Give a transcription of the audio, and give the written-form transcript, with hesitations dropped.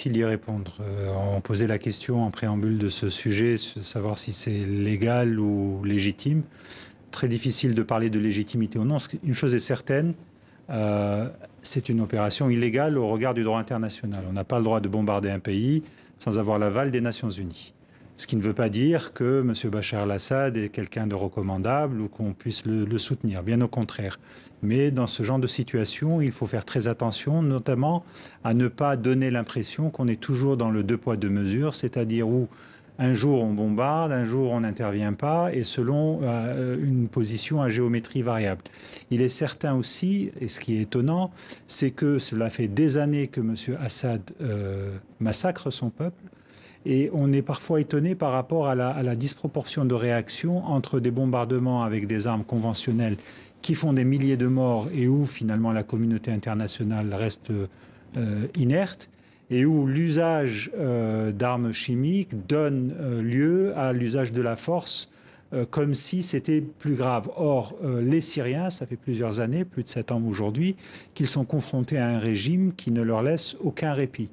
difficile d'y répondre. On posait la question en préambule de ce sujet, savoir si c'est légal ou légitime. Très difficile de parler de légitimité ou non. Une chose est certaine, c'est une opération illégale au regard du droit international. On n'a pas le droit de bombarder un pays sans avoir l'aval des Nations Unies. Ce qui ne veut pas dire que M. Bachar el-Assad est quelqu'un de recommandable ou qu'on puisse le soutenir, bien au contraire. Mais dans ce genre de situation, il faut faire très attention, notamment à ne pas donner l'impression qu'on est toujours dans le deux poids deux mesures, c'est-à-dire où un jour on bombarde, un jour on n'intervient pas, et selon une position à géométrie variable. Il est certain aussi, et ce qui est étonnant, c'est que cela fait des années que M. Assad massacre son peuple, et on est parfois étonné par rapport à la disproportion de réaction entre des bombardements avec des armes conventionnelles qui font des milliers de morts et où finalement la communauté internationale reste inerte, et où l'usage d'armes chimiques donne lieu à l'usage de la force comme si c'était plus grave. Or, les Syriens, ça fait plusieurs années, plus de 7 ans aujourd'hui, qu'ils sont confrontés à un régime qui ne leur laisse aucun répit.